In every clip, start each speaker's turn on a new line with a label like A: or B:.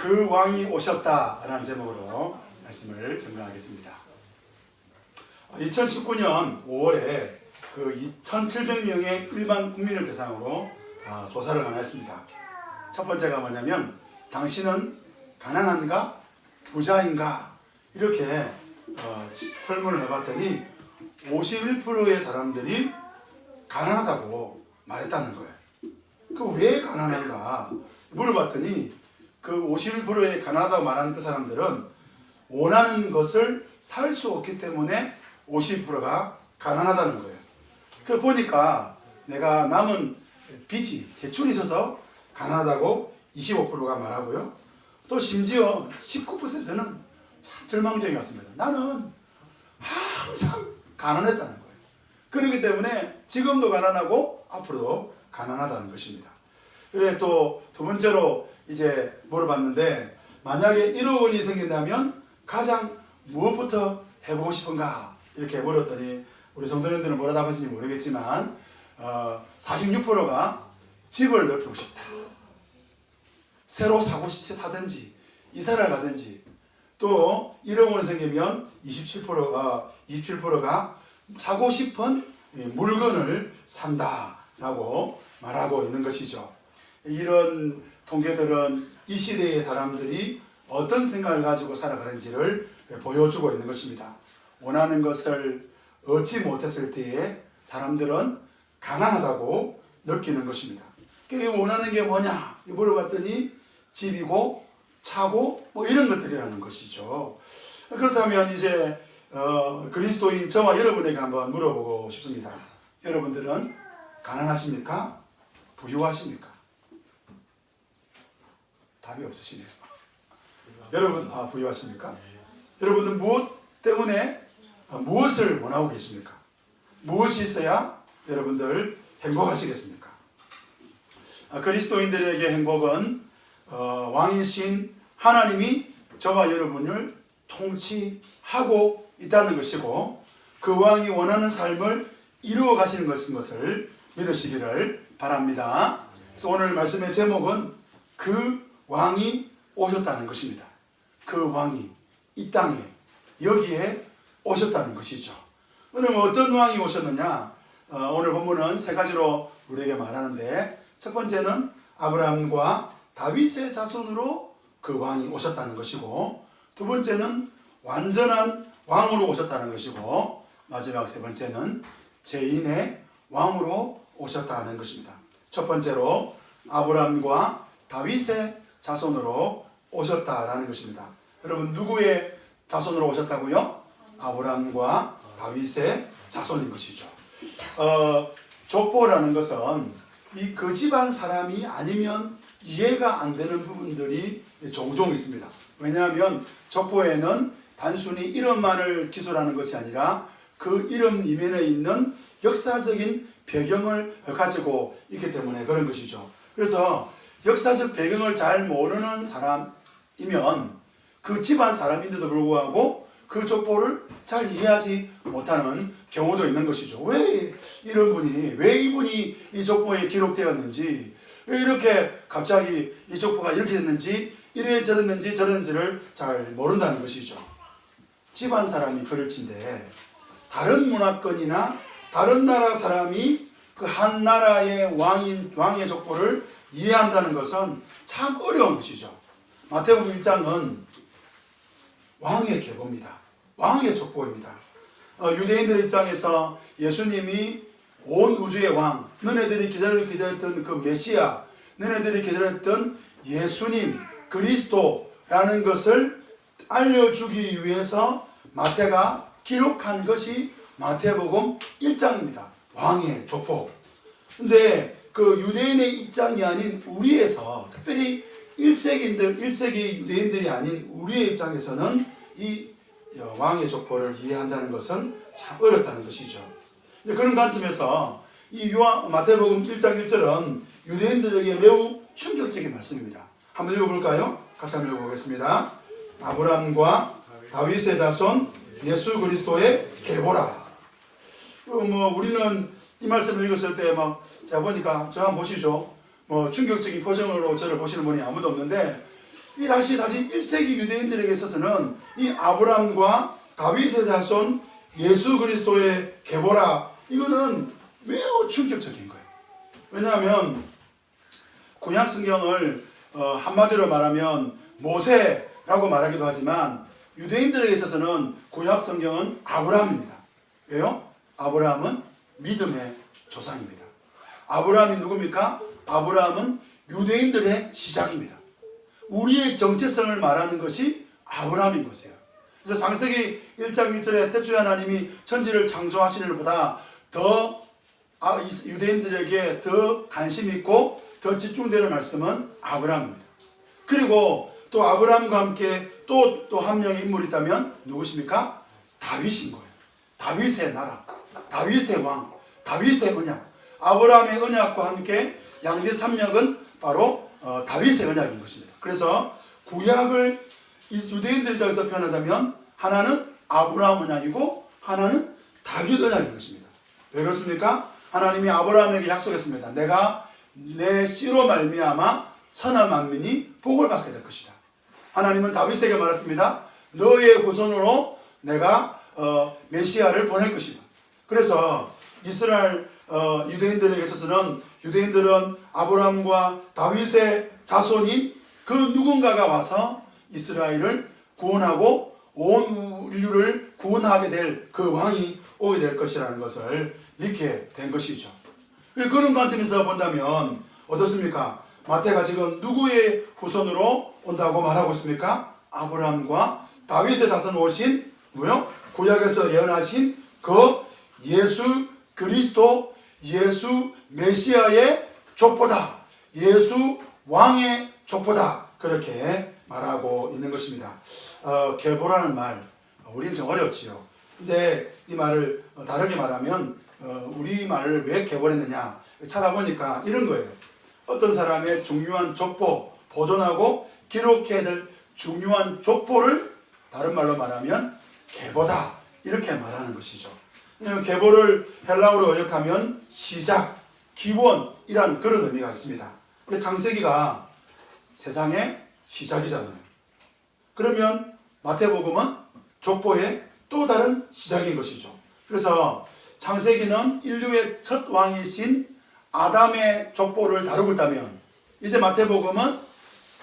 A: 그 왕이 오셨다라는 제목으로 말씀을 전가하겠습니다. 2019년 5월에 그 2,700명의 일반 국민을 대상으로 조사를 하였습니다. 첫 번째가 뭐냐면 당신은 가난한가 부자인가 이렇게 설문을 해봤더니 51%의 사람들이 가난하다고 말했다는 거예요. 그 왜 가난한가 물어봤더니 그 51%의 가난하다고 말하는 그 사람들은 원하는 것을 살 수 없기 때문에 50%가 가난하다는 거예요. 그 보니까 내가 남은 빚이 대출이 있어서 가난하다고 25%가 말하고요. 또 심지어 19%는 참 절망적이었습니다. 나는 항상 가난했다는 거예요. 그렇기 때문에 지금도 가난하고 앞으로도 가난하다는 것입니다. 그래 또 두 번째로 이제 물어봤는데 만약에 1억 원이 생긴다면 가장 무엇부터 해보고 싶은가 이렇게 물었더니 우리 성도님들은 뭐라 답하시는지 모르겠지만 46%가 집을 넓히고 싶다. 새로 사고 싶지 사든지 이사를 가든지 또 1억 원이 생기면 27%가 사고 싶은 물건을 산다라고 말하고 있는 것이죠. 이런 통계들은 이 시대의 사람들이 어떤 생각을 가지고 살아가는지를 보여주고 있는 것입니다. 원하는 것을 얻지 못했을 때에 사람들은 가난하다고 느끼는 것입니다. 원하는 게 뭐냐 물어봤더니 집이고 차고 뭐 이런 것들이라는 것이죠. 그렇다면 이제 그리스도인 저와 여러분에게 한번 물어보고 싶습니다. 여러분들은 가난하십니까? 부유하십니까? 답이 없으시네요. 여러분 부유하십니까? 여러분들 무엇 때문에 무엇을 원하고 계십니까? 무엇이 있어야 여러분들 행복하시겠습니까? 그리스도인들에게 행복은 왕이신 하나님이 저와 여러분을 통치하고 있다는 것이고 그 왕이 원하는 삶을 이루어 가시는 것을 믿으시기를 바랍니다. 그래서 오늘 말씀의 제목은 그 왕이 오셨다는 것입니다. 그 왕이 이 땅에 여기에 오셨다는 것이죠. 그러면 어떤 왕이 오셨느냐? 오늘 본문은 세 가지로 우리에게 말하는데 첫 번째는 아브라함과 다윗의 자손으로 그 왕이 오셨다는 것이고 두 번째는 완전한 왕으로 오셨다는 것이고 마지막 세 번째는 죄인의 왕으로 오셨다는 것입니다. 첫 번째로 아브라함과 다윗의 자손으로 오셨다라는 것입니다. 여러분 누구의 자손으로 오셨다고요? 아브라함과 다윗의 자손인 것이죠. 족보라는 것은 이 그 집안 사람이 아니면 이해가 안 되는 부분들이 종종 있습니다. 왜냐하면 족보에는 단순히 이름만을 기술하는 것이 아니라 그 이름 이면에 있는 역사적인 배경을 가지고 있기 때문에 그런 것이죠. 그래서 역사적 배경을 잘 모르는 사람이면 그 집안 사람인데도 불구하고 그 족보를 잘 이해하지 못하는 경우도 있는 것이죠. 왜 이런 분이, 왜 이분이 이 족보에 기록되었는지, 왜 이렇게 갑자기 이 족보가 이렇게 됐는지, 이래 저랬는지를 잘 모른다는 것이죠. 집안 사람이 그럴 텐데 다른 문화권이나 다른 나라 사람이 그 한 나라의 왕의 족보를 이해한다는 것은 참 어려운 것이죠. 마태복음 1장은 왕의 계보입니다. 왕의 족보입니다. 유대인들 입장에서 예수님이 온 우주의 왕, 너네들이 기다렸던 그 메시아, 너네들이 기다렸던 예수님, 그리스도라는 것을 알려주기 위해서 마태가 기록한 것이 마태복음 1장입니다. 왕의 족보. 근데 그 유대인의 입장이 아닌 우리에서, 특별히 1세기 유대인들이 아닌 우리의 입장에서는 이 왕의 족보를 이해한다는 것은 참 어렵다는 것이죠. 그런 관점에서 이 마태복음 1장 1절은 유대인들에게 매우 충격적인 말씀입니다. 한번 읽어볼까요? 같이 한번 읽어보겠습니다. 아브라함과 다윗의 자손 예수 그리스도의 계보라. 우리는 이 말씀을 읽었을 때 제가 보니까 저 한번 보시죠. 충격적인 표정으로 저를 보시는 분이 아무도 없는데 이 당시 사실 1세기 유대인들에게 있어서는 이 아브라함과 다윗의 자손 예수 그리스도의 계보라, 이거는 매우 충격적인 거예요. 왜냐하면 구약 성경을 한마디로 말하면 모세라고 말하기도 하지만 유대인들에게 있어서는 구약 성경은 아브라함입니다. 왜요? 아브라함은 믿음의 조상입니다. 아브라함이 누굽니까? 아브라함은 유대인들의 시작입니다. 우리의 정체성을 말하는 것이 아브라함인 것이에요. 그래서 창세기 1장 1절에 태초에 하나님이 천지를 창조하신 일보다 더 유대인들에게 더 관심 있고 더 집중되는 말씀은 아브라함입니다. 그리고 또 아브라함과 함께 또 한 명의 인물이 있다면 누구십니까? 다윗인 거예요. 다윗의 나라, 다윗의 왕, 다윗의 언약. 아브라함의 언약과 함께 양대 산맥은 바로 다윗의 언약인 것입니다. 그래서 구약을 유대인들 입장에서 표현하자면 하나는 아브라함 언약이고 하나는 다윗 언약인 것입니다. 왜 그렇습니까? 하나님이 아브라함에게 약속했습니다. 내가 내 씨로 말미암아 천하 만민이 복을 받게 될 것이다. 하나님은 다윗에게 말했습니다. 너의 후손으로 내가 메시아를 보낼 것이다. 그래서 이스라엘 유대인들에게 있어서는 유대인들은 아브라함과 다윗의 자손인 그 누군가가 와서 이스라엘을 구원하고 온 인류를 구원하게 될 그 왕이 오게 될 것이라는 것을 믿게 된 것이죠. 그런 관점에서 본다면 어떻습니까? 마태가 지금 누구의 후손으로 온다고 말하고 있습니까? 아브라함과 다윗의 자손 오신 뭐요? 구약에서 예언하신 그 예수 그리스도, 예수 메시아의 족보다, 예수 왕의 족보다, 그렇게 말하고 있는 것입니다. 계보라는 말, 우리는 좀 어렵지요. 근데 이 말을 다르게 말하면 우리 말을 왜 계보했느냐 찾아보니까 이런 거예요. 어떤 사람의 중요한 족보, 보존하고 기록해야 될 중요한 족보를 다른 말로 말하면 계보다, 이렇게 말하는 것이죠. 계보를 헬라어로 의역하면 시작, 기원이란 그런 의미가 있습니다. 창세기가 세상의 시작이잖아요. 그러면 마태복음은 족보의 또 다른 시작인 것이죠. 그래서 창세기는 인류의 첫 왕이신 아담의 족보를 다루고 있다면 이제 마태복음은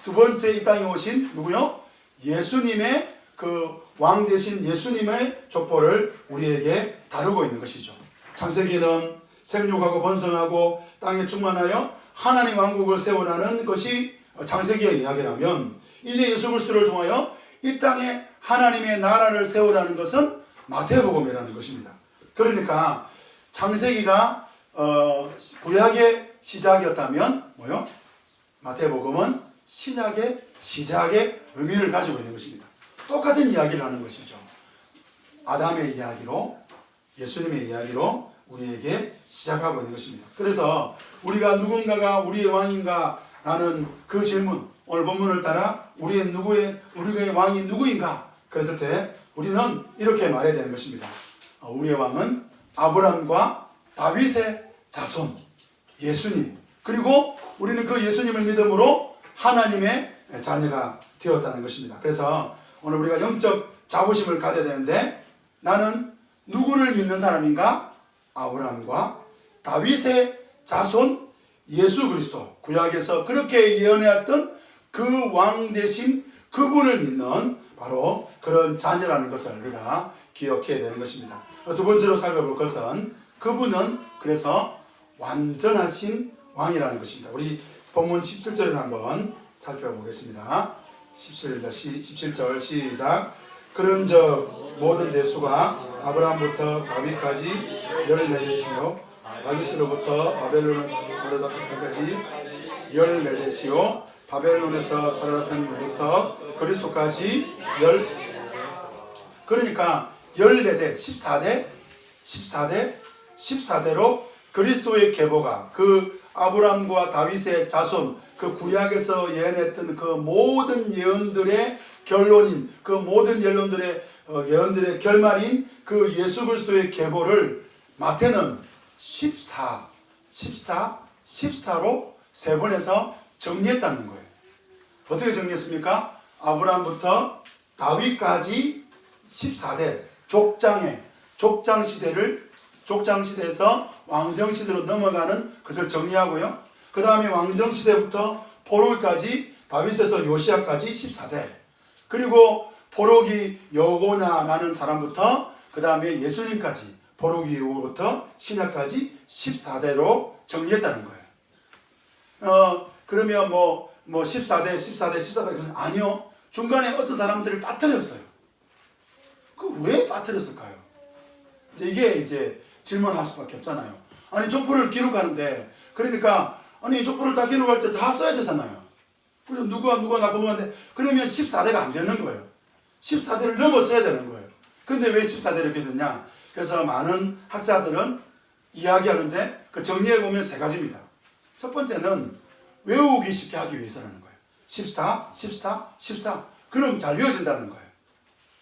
A: 두 번째 이 땅에 오신 누구요? 예수님의 그 왕 되신 예수님의 족보를 우리에게 다루고 있는 것이죠. 창세기는 생육하고 번성하고 땅에 충만하여 하나님 왕국을 세우라는 것이 창세기의 이야기라면 이제 예수 그리스도를 통하여 이 땅에 하나님의 나라를 세우라는 것은 마태복음이라는 것입니다. 그러니까 창세기가 구약의 시작이었다면 뭐요? 마태복음은 신약의 시작의 의미를 가지고 있는 것입니다. 똑같은 이야기를 하는 것이죠. 아담의 이야기로, 예수님의 이야기로 우리에게 시작하고 있는 것입니다. 그래서 우리가 누군가가 우리의 왕인가 라는 그 질문, 오늘 본문을 따라 우리의 왕이 누구인가? 그랬을 때 우리는 이렇게 말해야 되는 것입니다. 우리의 왕은 아브라함과 다윗의 자손, 예수님, 그리고 우리는 그 예수님을 믿음으로 하나님의 자녀가 되었다는 것입니다. 그래서 오늘 우리가 영적 자부심을 가져야 되는데 나는 누구를 믿는 사람인가? 아브라함과 다윗의 자손 예수 그리스도, 구약에서 그렇게 예언해왔던 그 왕 대신 그분을 믿는 바로 그런 자녀라는 것을 우리가 기억해야 되는 것입니다. 두 번째로 살펴볼 것은 그분은 그래서 완전하신 왕이라는 것입니다. 우리 본문 17절을 한번 살펴보겠습니다. 17절 시작. 그런즉 모든 대수가 아브라함부터 다윗까지 14대시요 다윗으로부터 바벨론을 사로잡힌 때까지 14대시요 바벨론에서 사로잡힌 후부터 그리스도까지 그러니까 14대 14대로 그리스도의 계보가 그 아브라함과 다윗의 자손, 그 구약에서 예언했던 그 모든 예언들의 결론인, 그 모든 예언들의 결말인 그 예수 그리스도의 계보를 마태는 14로 세 번에서 정리했다는 거예요. 어떻게 정리했습니까? 아브라함부터 다윗까지 14대 족장 시대에서 왕정 시대로 넘어가는 것을 정리하고요. 그 다음에 왕정 시대부터 포로기까지 다윗에서 요시야까지 14대, 그리고 포로기 여고냐라는 사람부터 그 다음에 예수님까지 포로기 이후부터 신약까지 14대로 정리했다는 거예요. 그러면 뭐 14대 아니요. 중간에 어떤 사람들을 빠뜨렸어요. 왜 빠뜨렸을까요? 이게 질문할 수밖에 없잖아요. 아니 족보를 기록하는데, 그러니까 아니 족보를 다 기록할 때 다 써야 되잖아요. 그래서 누가 나쁘는데 그러면 14대가 안 되는 거예요. 14대를 넘어서야 되는 거예요. 그런데 왜 14대를 이렇게 됐냐? 그래서 많은 학자들은 이야기하는데 그 정리해 보면 세 가지입니다. 첫 번째는 외우기 쉽게 하기 위해서라는 거예요. 14. 그럼 잘 외워진다는 거예요.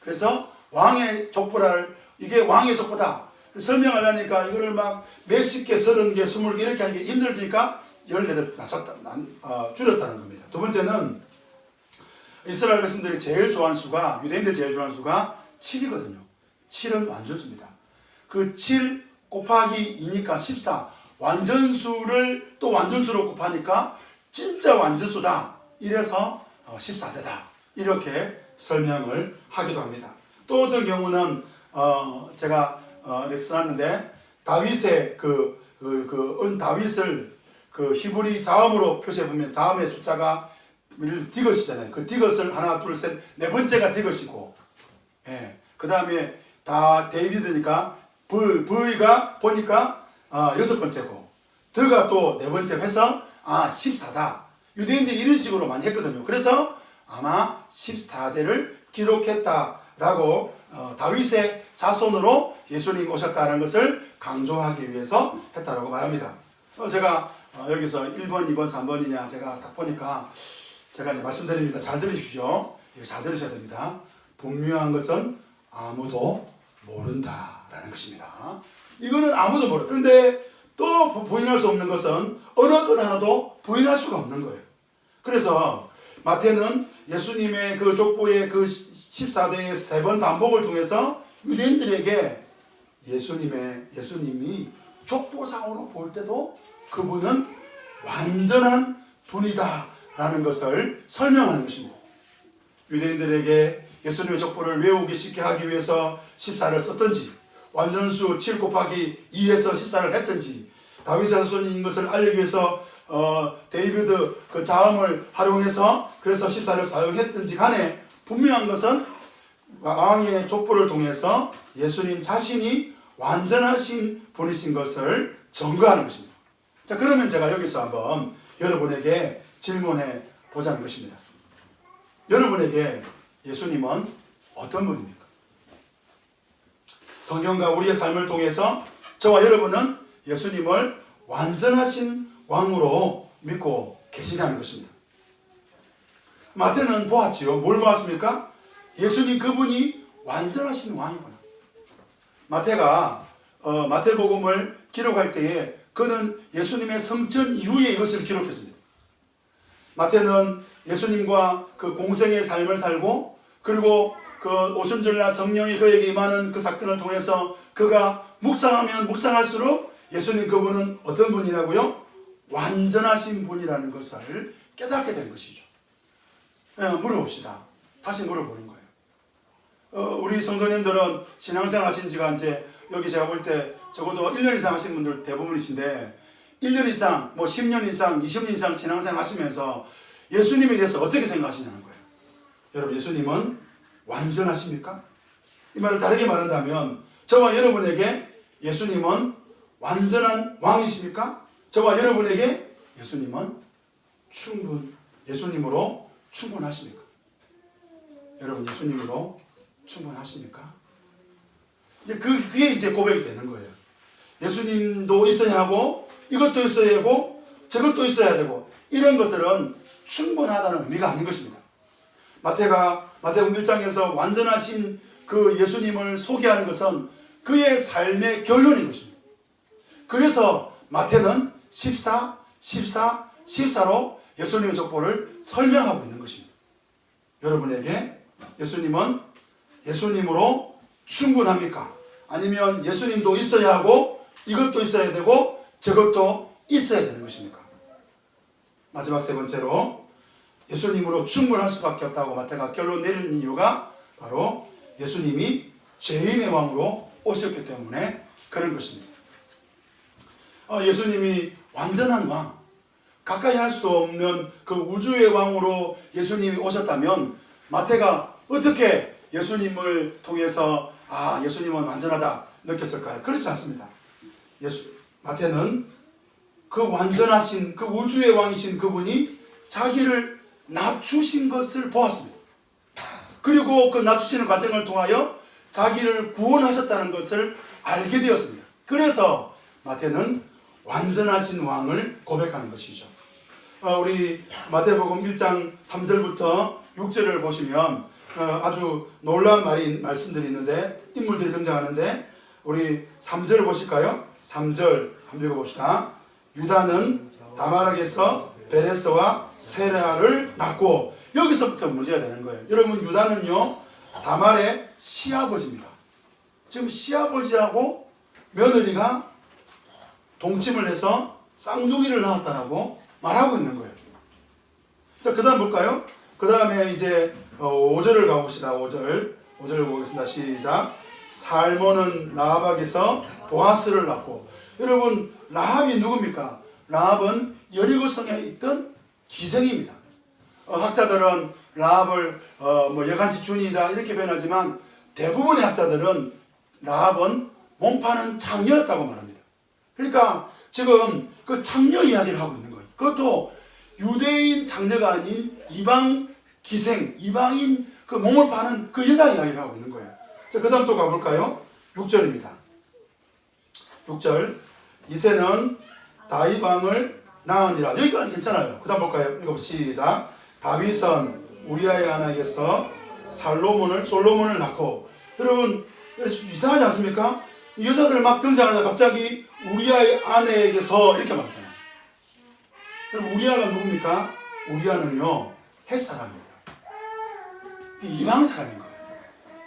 A: 그래서 왕의 족보를, 이게 왕의 족보다 설명하려니까 이거를 막 몇십 개, 30개, 20개 이렇게 하는 게 힘들지니까 14를 줄였다는 겁니다. 두 번째는 이스라엘 백성들이 제일 좋아하는 수가, 유대인들이 제일 좋아하는 수가 7이거든요. 7은 완전수입니다. 그 7 곱하기 2니까 14. 완전수를 또 완전수로 곱하니까 진짜 완전수다. 이래서 14대다. 이렇게 설명을 하기도 합니다. 또 어떤 경우는 제가 이렇게 써놨는데, 다윗의 다윗을 히브리 자음으로 표시해 보면 자음의 숫자가 디귿이잖아요. 그 디귿을 하나, 둘, 셋, 네 번째가 디귿이고, 그 다음에 다 데이비드니까 V가 보니까 여섯 번째고, 드가 또 네 번째 해서 14다. 유대인들이 이런 식으로 많이 했거든요. 그래서 아마 14대를 기록했다라고 다윗의 자손으로 예수님이 오셨다는 것을 강조하기 위해서 했다라고 말합니다. 제가 여기서 1번, 2번, 3번이냐 제가 딱 보니까 제가 이제 말씀드립니다. 잘 들으십시오. 이거 잘 들으셔야 됩니다. 분명한 것은 아무도 모른다라는 것입니다. 이거는 아무도 모르. 그런데 또 부인할 수 없는 것은 어느 것 하나도 부인할 수가 없는 거예요. 그래서 마태는 예수님의 그 족보의 그 14대의 세 번 반복을 통해서 유대인들에게 예수님이 족보상으로 볼 때도 그분은 완전한 분이다라는 것을 설명하는 것입니다. 유대인들에게 예수님의 족보를 외우기 쉽게 하기 위해서 14를 썼든지, 완전수 7 곱하기 2에서 14를 했든지, 다윗의 자손인 것을 알리기 위해서 데이비드 그 자음을 활용해서 그래서 14를 사용했든지 간에 분명한 것은 왕의 족보를 통해서 예수님 자신이 완전하신 분이신 것을 증거하는 것입니다. 자, 그러면 제가 여기서 한번 여러분에게 질문해 보자는 것입니다. 여러분에게 예수님은 어떤 분입니까? 성경과 우리의 삶을 통해서 저와 여러분은 예수님을 완전하신 왕으로 믿고 계시냐는 것입니다. 마태는 보았지요. 뭘 보았습니까? 예수님 그분이 완전하신 왕이구나. 마태가 마태복음을 기록할 때에 그는 예수님의 성천 이후에 이것을 기록했습니다. 마태는 예수님과 그 공생의 삶을 살고, 그리고 그 오순절날 성령이 그에게 임하는 그 사건을 통해서 그가 묵상하면 묵상할수록 예수님 그분은 어떤 분이라고요? 완전하신 분이라는 것을 깨닫게 된 것이죠. 물어봅시다. 다시 물어보는 거예요. 우리 성도님들은 신앙생활 하신 지가 이제 여기 제가 볼 때 적어도 1년 이상 하신 분들 대부분이신데, 1년 이상, 10년 이상, 20년 이상 신앙생활 하시면서 예수님에 대해서 어떻게 생각하시냐는 거예요. 여러분, 예수님은 완전하십니까? 이 말을 다르게 말한다면 저와 여러분에게 예수님은 완전한 왕이십니까? 저와 여러분에게 예수님은 예수님으로 충분하십니까? 여러분, 예수님으로 충분하십니까? 그게 이제 고백이 되는 거예요. 예수님도 있어야 하고, 이것도 있어야 하고, 저것도 있어야 되고, 이런 것들은 충분하다는 의미가 아닌 것입니다. 마태복음 1장에서 완전하신 그 예수님을 소개하는 것은 그의 삶의 결론인 것입니다. 그래서 마태는 14로 예수님의 족보를 설명하고 있는 것입니다. 여러분에게 예수님은 예수님으로 충분합니까? 아니면 예수님도 있어야 하고 이것도 있어야 되고 저것도 있어야 되는 것입니까? 마지막 세 번째로 예수님으로 충분할 수밖에 없다고 마태가 결론 내린 이유가 바로 예수님이 죄인의 왕으로 오셨기 때문에 그런 것입니다. 예수님이 완전한 왕, 가까이 할 수 없는 그 우주의 왕으로 예수님이 오셨다면 마태가 어떻게 예수님을 통해서 예수님은 완전하다 느꼈을까요? 그렇지 않습니다. 마태는 그 완전하신 그 우주의 왕이신 그분이 자기를 낮추신 것을 보았습니다. 그리고 그 낮추시는 과정을 통하여 자기를 구원하셨다는 것을 알게 되었습니다. 그래서 마태는 완전하신 왕을 고백하는 것이죠. 우리 마태복음 1장 3절부터 6절을 보시면 아주 놀라운 말씀들이 있는데 인물들이 등장하는데 우리 3절 보실까요? 3절 한번 읽어봅시다. 유다는 다마락에서 베레스와 세라를 낳고, 여기서부터 문제가 되는 거예요. 여러분, 유다는요 다말의 시아버지입니다. 지금 시아버지하고 며느리가 동침을 해서 쌍둥이를 낳았다라고 말하고 있는 거예요. 자, 그 다음 볼까요? 그 다음에 이제 5절을 가봅시다. 5절 보겠습니다. 시작. 살몬은 라합에서 보아스를 낳고. 여러분, 라합이 누굽니까? 라합은 여리고성에 있던 기생입니다. 학자들은 라합을 여간치 준이다 이렇게 표현하지만 대부분의 학자들은 라합은 몸파는 창녀였다고 말합니다. 그러니까 지금 그 창녀 이야기를 하고 있는 거예요. 그것도 유대인 창녀가 아닌 이방 기생, 이방인 그 몸을 파는 그 여자 이야기를 하고 있는 거예요. 자, 그 다음 또 가볼까요? 6절입니다. 6절. 이새는 다윗 왕을 낳으니라. 여기까지 괜찮아요. 그 다음 볼까요? 이거 시작. 다윗은 우리아의 아내에게서 솔로몬을 낳고. 여러분, 이상하지 않습니까? 여자들 막 등장하자 갑자기 우리아의 아내에게서 이렇게 말하잖아요. 그럼 우리아가 누굽니까? 우리아는요 헷 사람입니다. 이방 사람인 거예요.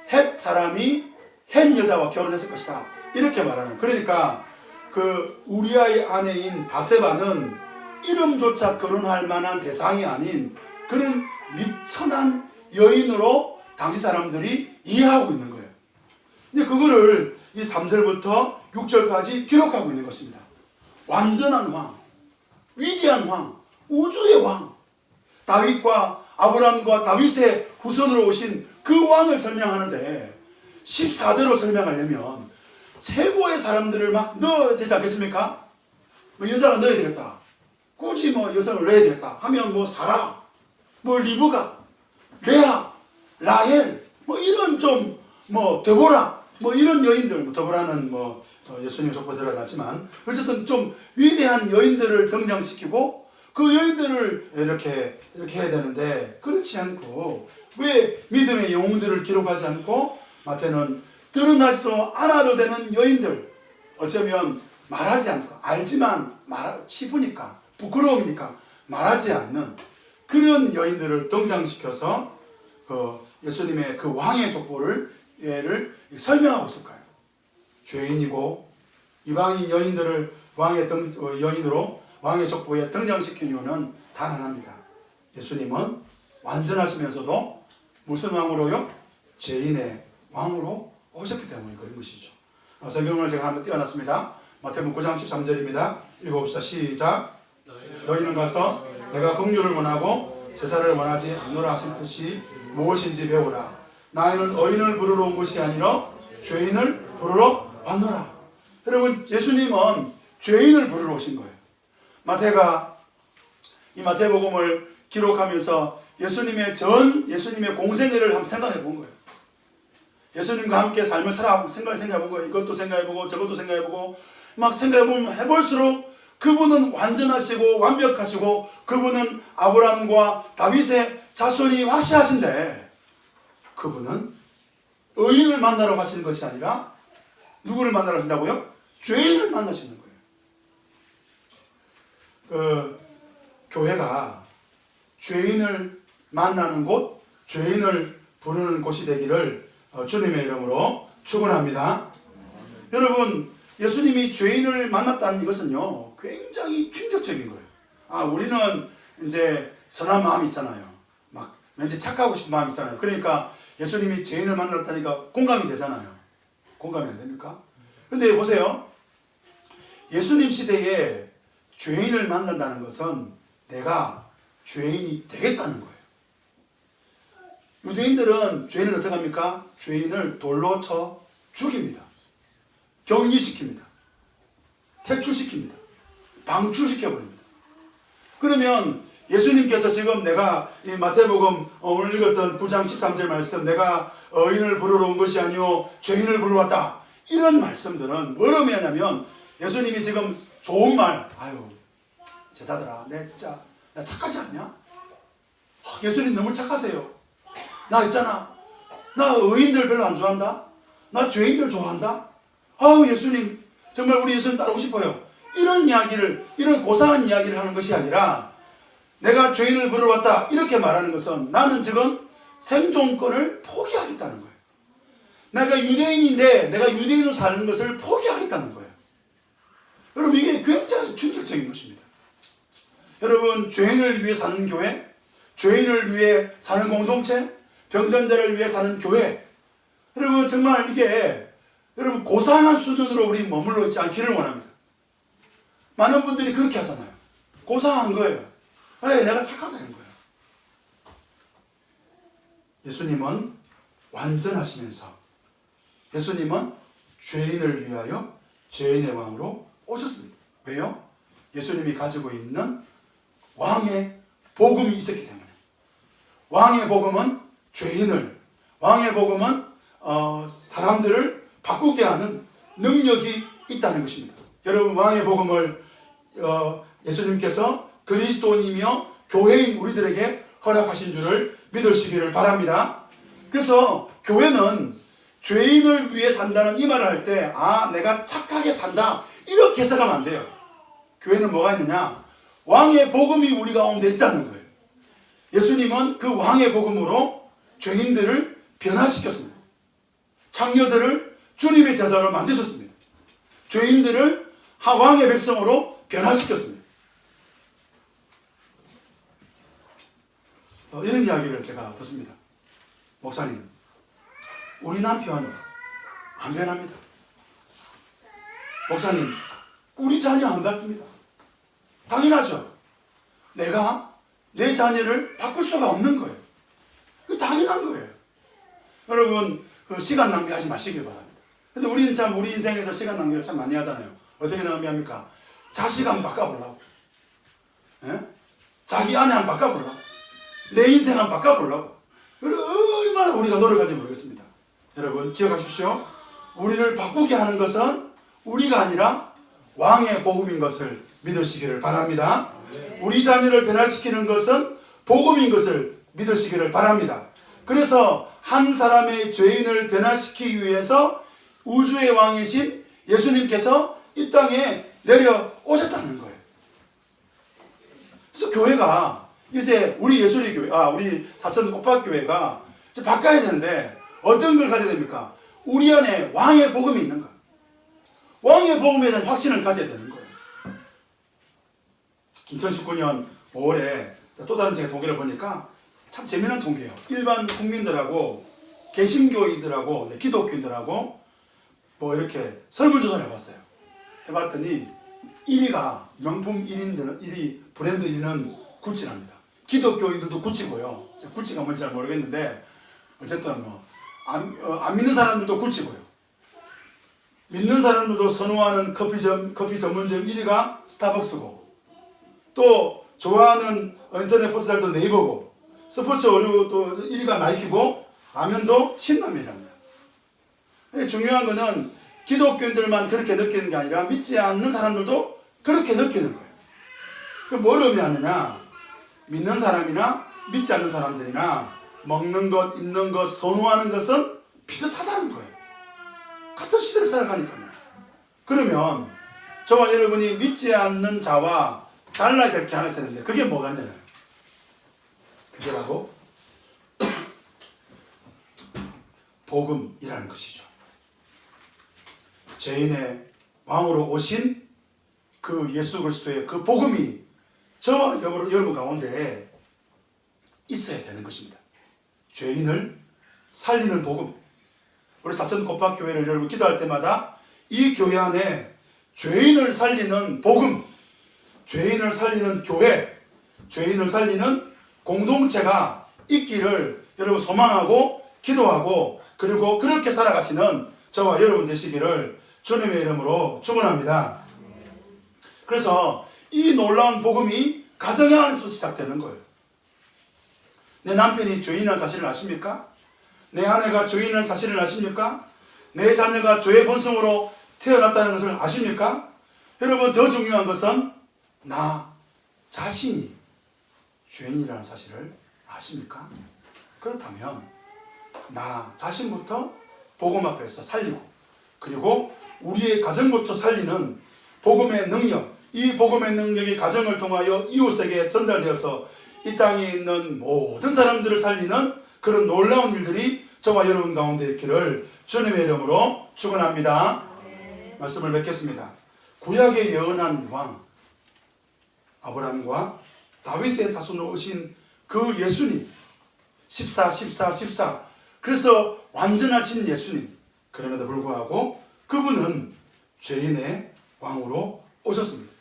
A: 헷 사람이 헷 여자와 결혼했을 것이다 이렇게 말하는. 그러니까 그 우리아의 아내인 바세바는 이름조차 거론할 만한 대상이 아닌 그런 미천한 여인으로 당시 사람들이 이해하고 있는 거예요. 근데 그거를 이 3절부터 6절까지 기록하고 있는 것입니다. 완전한 왕, 위대한 왕, 우주의 왕, 다윗과 아브라함과 다윗의 후손으로 오신 그 왕을 설명하는데 14대로 설명하려면 최고의 사람들을 막 넣어야 되지 않겠습니까? 여자가 넣어야 되겠다. 굳이 여성을 넣어야 되겠다 하면 사라, 리브가, 레아, 라헬, 이런 좀 데보라, 이런 여인들, 데보라는 예수님 족보 들어가지만 어쨌든 좀 위대한 여인들을 등장시키고 그 여인들을 이렇게 해야 되는데 그렇지 않고 왜 믿음의 영웅들을 기록하지 않고 마태는 드러나지도 않아도 되는 여인들, 어쩌면 말하지 않고 알지만 싶으니까 부끄러우니까 말하지 않는 그런 여인들을 등장시켜서 예수님의 그 왕의 족보를 설명하고 있을 거예요. 죄인이고 이방인 여인들을 여인으로 왕의 족보에 등장시킨 이유는 단 하나입니다. 예수님은 완전하시면서도 무슨 왕으로요? 죄인의 왕으로 오셨기 때문에 그런 것이죠. 성경을 제가 한번 띄워놨습니다. 마태복음 9장 13절입니다. 읽어봅시다. 시작. 너희는 가서 내가 긍휼을 원하고 제사를 원하지 않노라 하신 뜻이 무엇인지 배우라. 나이는 의인을 부르러 온 것이 아니라 죄인을 부르러 왔노라. 여러분, 예수님은 죄인을 부르러 오신 거예요. 마태가 이 마태복음을 기록하면서 예수님의 공생애를 한번 생각해 본 거예요. 예수님과 함께 삶을 살아 생각해 본 거예요. 이것도 생각해보고 저것도 생각해보고 막 생각해보면 해볼수록 그분은 완전하시고 완벽하시고 그분은 아브라함과 다윗의 자손이 확실하신데 그분은 의인을 만나러 가시는 것이 아니라 누구를 만나러 가신다고요? 죄인을 만나시는 거예요. 교회가 죄인을 만나는 곳, 죄인을 부르는 곳이 되기를 주님의 이름으로 축원합니다. 여러분, 예수님이 죄인을 만났다는 이것은요, 굉장히 충격적인 거예요. 우리는 이제 선한 마음이 있잖아요. 막 왠지 착하고 싶은 마음이 있잖아요. 그러니까 예수님이 죄인을 만났다니까 공감이 되잖아요. 공감이 안 됩니까? 그런데 보세요. 예수님 시대에 죄인을 만난다는 것은 내가 죄인이 되겠다는 거예요. 유대인들은 죄인을 어떻게 합니까? 죄인을 돌로 쳐 죽입니다. 격리시킵니다. 퇴출시킵니다. 방출시켜버립니다. 그러면 예수님께서 지금 내가 이 마태복음 오늘 읽었던 9장 13절 말씀, 내가 의인을 부르러 온 것이 아니오 죄인을 부르러 왔다, 이런 말씀들은 뭘 의미하냐면, 예수님이 지금 좋은 말, 제자들아, 나 착하지 않냐? 예수님 너무 착하세요. 나 있잖아, 나 의인들 별로 안 좋아한다, 나 죄인들 좋아한다. 예수님 정말 우리 예수님 따르고 싶어요. 이런 이야기를, 이런 고상한 이야기를 하는 것이 아니라, 내가 죄인을 부르러 왔다 이렇게 말하는 것은 나는 지금 생존권을 포기하겠다는 거예요. 내가 유대인인데 내가 유대인으로 사는 것을 포기하겠다는 거예요. 여러분, 이게 굉장히 충격적인 것입니다. 여러분, 죄인을 위해 사는 교회, 죄인을 위해 사는 공동체, 병든 자를 위해 사는 교회, 여러분 정말 이게 여러분 고상한 수준으로 우리 머물러 있지 않기를 원합니다. 많은 분들이 그렇게 하잖아요. 고상한 거예요. 내가 착하다는 거예요. 예수님은 완전하시면서 예수님은 죄인을 위하여 죄인의 왕으로 오셨습니다. 왜요? 예수님이 가지고 있는 왕의 복음이 있었기 때문에. 왕의 복음은 왕의 복음은 사람들을 바꾸게 하는 능력이 있다는 것입니다. 여러분, 왕의 복음을 예수님께서 그리스도인이며 교회인 우리들에게 허락하신 줄을 믿으시기를 바랍니다. 그래서 교회는 죄인을 위해 산다는 이 말을 할 때, 내가 착하게 산다, 이렇게 해석하면 안 돼요. 교회는 뭐가 있느냐? 왕의 복음이 우리 가운데 있다는 거예요. 예수님은 그 왕의 복음으로 죄인들을 변화시켰습니다. 창녀들을 주님의 제자로 만드셨습니다. 죄인들을 왕의 백성으로 변화시켰습니다. 이런 이야기를 제가 듣습니다. 목사님, 우리 남편 안 변합니다. 목사님, 우리 자녀 안 바뀝니다. 당연하죠. 내가 내 자녀를 바꿀 수가 없는 거예요. 그 당연한 거예요. 여러분, 시간 낭비하지 마시길 바랍니다. 근데 우리는 참 우리 인생에서 시간 낭비를 참 많이 하잖아요. 어떻게 낭비합니까? 자식 한번 바꿔보려고, 자기 아내 한번 바꿔보려고, 내 인생 한번 바꿔보려고. 얼마나 우리가 노력하는지 모르겠습니다. 여러분, 기억하십시오. 우리를 바꾸게 하는 것은 우리가 아니라 왕의 복음인 것을 믿으시기를 바랍니다. 우리 자녀를 변화시키는 것은 복음인 것을 믿으시기를 바랍니다. 그래서 한 사람의 죄인을 변화시키기 위해서 우주의 왕이신 예수님께서 이 땅에 내려오셨다는 거예요. 그래서 교회가 이제 우리 예수리 교회, 우리 사천 꽃밭교회가 이제 바꿔야 되는데 어떤 걸 가져야 됩니까? 우리 안에 왕의 복음이 있는 거예요. 왕의 복음에 대한 확신을 가져야 되는 거예요. 2019년 5월에 또 다른 제가 통계를 보니까 참 재미난 통계예요. 일반 국민들하고 개신교인들하고 기독교인들하고 뭐 이렇게 설문조사를 해봤어요. 해봤더니 1위가 명품 1위 브랜드 1위는 구찌랍니다. 기독교인들도 구찌고요. 구찌가 뭔지 잘 모르겠는데 어쨌든 안 믿는 사람들도 구찌고요. 믿는 사람들도 선호하는 커피 전문점 1위가 스타벅스고, 또 좋아하는 인터넷 포털도 네이버고, 스포츠 의류도 1위가 나이키고, 라면도 신라면이랍니다. 중요한 거는 기독교인들만 그렇게 느끼는 게 아니라 믿지 않는 사람들도 그렇게 느끼는 거예요. 그럼 뭘 의미하느냐? 믿는 사람이나 믿지 않는 사람들이나 먹는 것, 입는 것, 선호하는 것은 비슷하다는 거예요. 같은 시대를 살아가니까요. 그러면 저와 여러분이 믿지 않는 자와 달라야 될 게 하나 있었는데 그게 뭐가 있냐면 주제라고 복음이라는 것이죠. 죄인의 왕으로 오신 그 예수 그리스도의 그 복음이 저와 여러분 가운데 있어야 되는 것입니다. 죄인을 살리는 복음. 우리 사천 고팍교회를 여러분 기도할 때마다 이 교회 안에 죄인을 살리는 복음, 죄인을 살리는 교회, 죄인을 살리는 공동체가 있기를 여러분 소망하고 기도하고 그리고 그렇게 살아가시는 저와 여러분 되시기를 주님의 이름으로 축원합니다. 그래서 이 놀라운 복음이 가정 안에서 시작되는 거예요. 내 남편이 죄인이라는 사실을 아십니까? 내 아내가 죄인이라는 사실을 아십니까? 내 자녀가 죄의 본성으로 태어났다는 것을 아십니까? 여러분, 더 중요한 것은 나 자신이 죄인이라는 사실을 아십니까? 그렇다면 나 자신부터 복음 앞에서 살리고 그리고 우리의 가정부터 살리는 복음의 능력, 이 복음의 능력이 가정을 통하여 이웃에게 전달되어서 이 땅에 있는 모든 사람들을 살리는 그런 놀라운 일들이 저와 여러분 가운데 있기를 주님의 이름으로 축원합니다. 말씀을 맺겠습니다. 구약의 예언한 왕 아브라함과 다윗의 자손으로 오신 그 예수님 14. 그래서 완전하신 예수님. 그럼에도 불구하고 그분은 죄인의 왕으로 오셨습니다.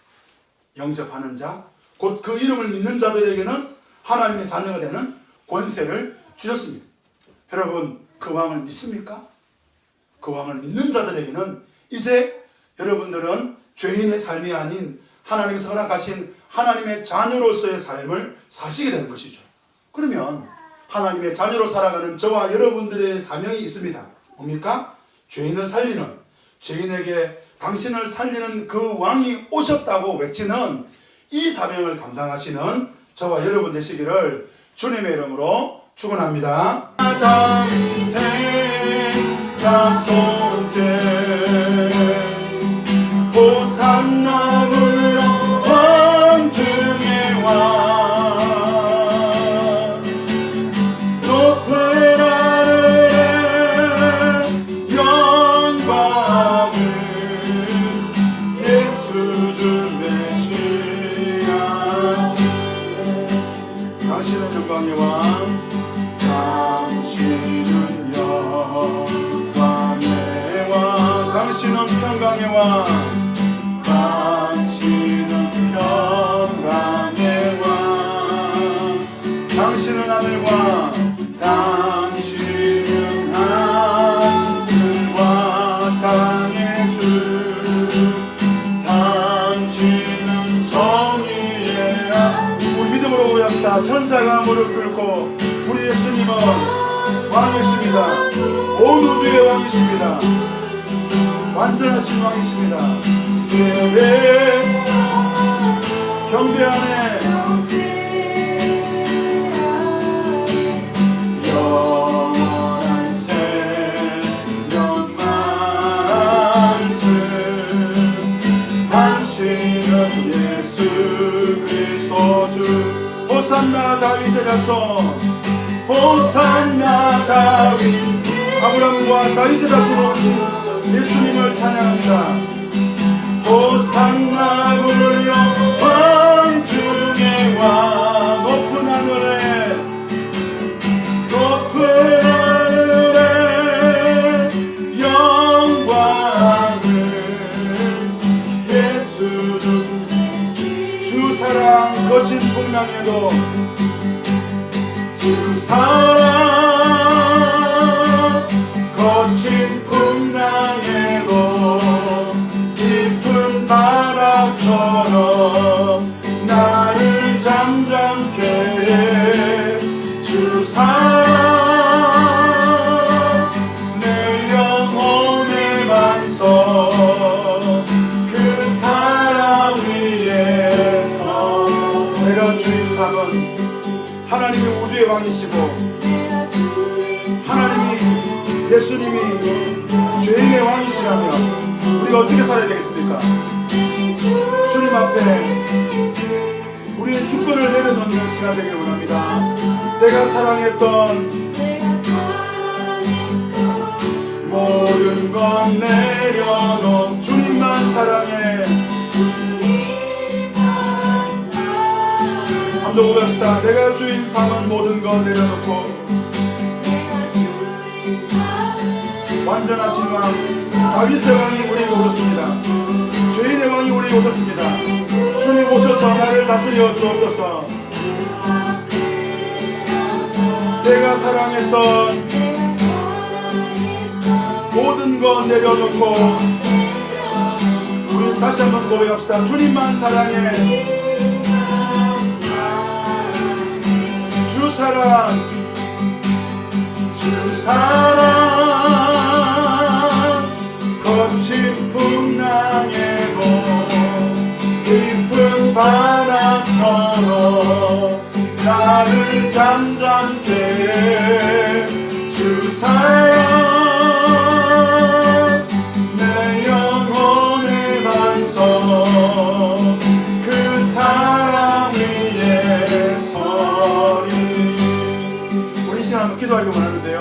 A: 영접하는 자, 곧 그 이름을 믿는 자들에게는 하나님의 자녀가 되는 권세를 주셨습니다. 여러분, 그 왕을 믿습니까? 그 왕을 믿는 자들에게는 이제 여러분들은 죄인의 삶이 아닌 하나님께서 허락하신 하나님의 자녀로서의 삶을 사시게 되는 것이죠. 그러면 하나님의 자녀로 살아가는 저와 여러분들의 사명이 있습니다. 뭡니까? 죄인을 살리는, 죄인에게 당신을 살리는 그 왕이 오셨다고 외치는 이 사명을 감당하시는 저와 여러분 되시기를 주님의 이름으로 축원합니다. 다윗의 자손들 호산나 불러 왕중의 왕 높은 하늘의 영광을 예수 주 메시아 당신은 영광의 왕 당신은 영광의 왕 당신은 평강의 왕 당신은 평강의 왕 당신은 하늘과 당신은 하늘과 땅의 주 당신은 정의의 우리 믿음으로 고백합시다. 천사가 무릎 꿇고 우리 예수님은 왕이십니다. 온 우주의 왕이십니다. 완전하신 왕이십니다. 예배 경배하네 영원한 생명 말씀 당신은 예수 그리스도 주 호산나 다윗의 자손 호산나 다윗 아브라함과 다윗의 자손으로 오신 예수님을 찬양합니다. 호산나 불러 왕중의 왕 높은 하늘에 영광을 예수 주 사랑 거친 풍랑에도 주 사랑 거친 풍랑에도 깊은 바람처럼 나를 잠잠케 해 주 사랑 내 영혼의 반석 그 사랑 위에서 내가 주인 삼은 하나님이 우주의 왕이시고 하나님이 예수님이 죄인의 왕이시라면 우리가 어떻게 살아야 되겠습니까? 주님 앞에 우리의 주권을 내려놓는 시간 되기를 원합니다. 내가 사랑했던 모든 건 내려놓 주님만 사랑해. 한번 고백합시다. 내가 주인 삼은 모든 건 내려놓고 완전하신 왕 다윗의 왕이 우리에게 오셨습니다. 죄인의 왕이 우리에게 오셨습니다. 주님 오셔서 나를 다스려 주옵소서. 내가 사랑했던 모든 것 내려놓고 우리 다시 한번 고백합시다. 주님만 사랑해. 주 사랑, 주 사랑, 거친 풍랑에도 깊은 바람처럼 나를 잠잠케 해. 주 사랑, 내 영혼의 반석, 그 사랑 위에 서리. 우리 시간 한번 기도하기 원하는데요,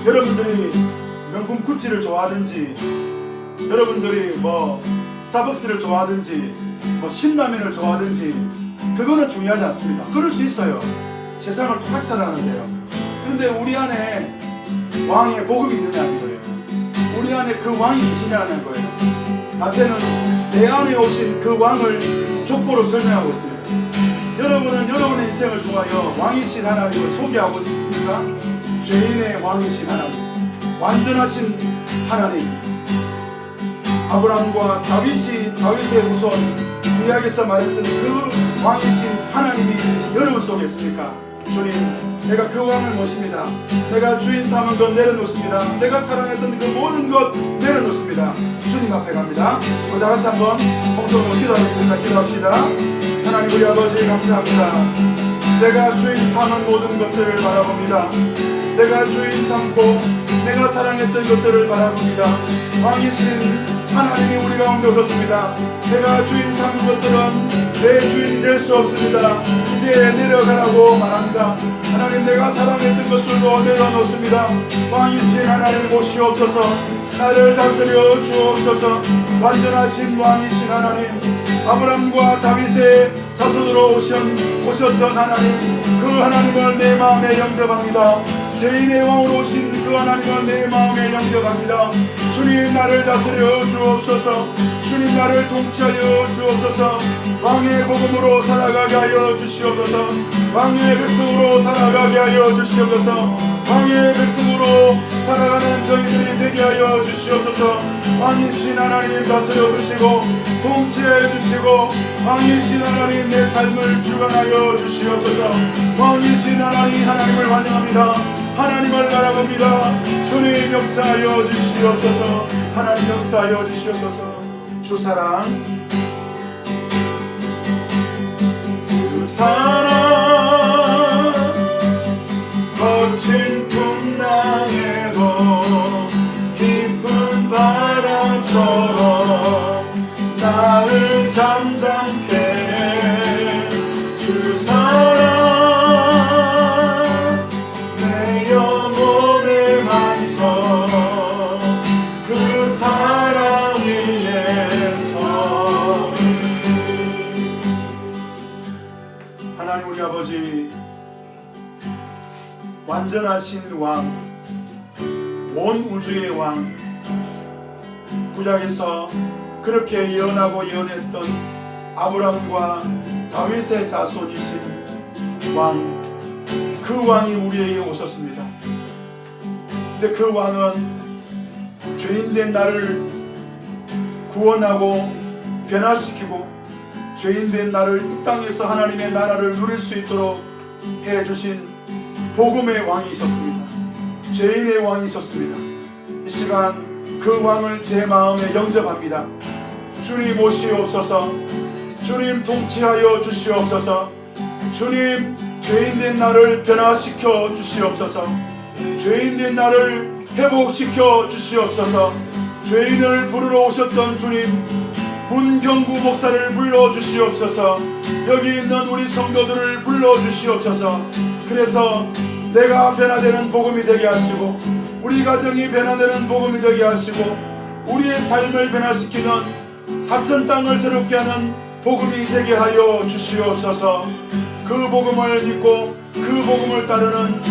A: 여러분들이 명품 구찌를 좋아하든지, 여러분들이 뭐 스타벅스를 좋아하든지, 뭐 신라면을 좋아하든지, 그거는 중요하지 않습니다. 그럴 수 있어요. 세상을 똑같이 살아가는데요. 그런데 우리 안에 왕의 복음이 있느냐는 거예요. 우리 안에 그 왕이 계시냐는 거예요. 나한테는 내 안에 오신 그 왕을 족보로 설명하고 있습니다. 여러분은 여러분의 인생을 통하여 왕이신 하나님을 소개하고 있습니까? 죄인의 왕이신 하나님, 완전하신 하나님, 아브라함과 다윗의 후손, 구약에서 말했던 그 왕이신 하나님이 여러분 속에 있습니까? 주님, 내가 그 왕을 모십니다. 내가 주인 삼은 것 내려놓습니다. 내가 사랑했던 그 모든 것 내려놓습니다. 주님 앞에 갑니다. 우리 다같이 한번 통성으로 기도하겠습니다. 기도합시다. 하나님 우리 아버지 감사합니다. 내가 주인 삼은 모든 것들을 바라봅니다. 내가 주인 삼고 내가 사랑했던 것들을 바라봅니다. 왕이신 하나님이 우리 가운데 오셨습니다. 내가 주인 삼은 것들은 내 주인이 될 수 없습니다. 이제 내려가라고 말합니다. 하나님, 내가 사랑했던 것들도 내려놓습니다. 왕이신 하나님 오시옵소서. 나를 다스려 주옵소서. 완전하신 왕이신 하나님, 아브라함과 다윗의 자손으로 오셨던 하나님, 그 하나님을 내 마음에 영접합니다. 죄인의 왕으로 오신 그 하나님을 내 마음에 영접합니다. 주님, 나를 다스려 주옵소서. 주님, 나를 통치하여 주옵소서. 왕의 복음으로 살아가게 하여 주시옵소서. 왕의 백성으로 살아가게 하여 주시옵소서. 왕의 백성으로 살아가는 저희들이 되게 하여 주시옵소서. 왕이신 하나님 다스려 주시고 통치해 주시고, 왕이신 하나님 내 삶을 주관하여 주시옵소서. 왕이신 하나님을 환영합니다. 하나님을 바라봅니다. 주님 역사하여 주시옵소서. 하나님 역사하여 주시옵소서. 주 사랑, 주 사랑, 거친 풍랑에도 깊은 바람처럼 나를 잠잠케 해. 주 사랑, 내 영혼의 반석, 그 사랑 위에 서리. 하나님 우리 아버지, 완전하신 왕, 온 우주의 왕, 구약에서 그렇게 예언하고 예언했던 아브라함과 다윗의 자손이신 왕, 그 왕이 우리에게 오셨습니다. 근데 그 왕은 죄인된 나를 구원하고 변화시키고 죄인된 나를 이 땅에서 하나님의 나라를 누릴 수 있도록 해주신 복음의 왕이셨습니다. 죄인의 왕이셨습니다. 이 시간 그 왕을 제 마음에 영접합니다. 주님 오시옵소서. 주님 통치하여 주시옵소서. 주님, 죄인된 나를 변화시켜 주시옵소서. 죄인된 나를 회복시켜 주시옵소서. 죄인을 부르러 오셨던 주님, 문경구 목사를 불러 주시옵소서. 여기 있는 우리 성도들을 불러주시옵소서. 그래서 내가 변화되는 복음이 되게 하시고 우리 가정이 변화되는 복음이 되게 하시고 우리의 삶을 변화시키는 사천 땅을 새롭게 하는 복음이 되게 하여 주시옵소서. 그 복음을 믿고 그 복음을 따르는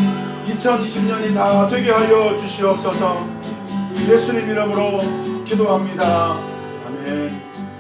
A: 2020년이 다 되게 하여 주시옵소서. 예수님 이름으로 기도합니다. 아멘.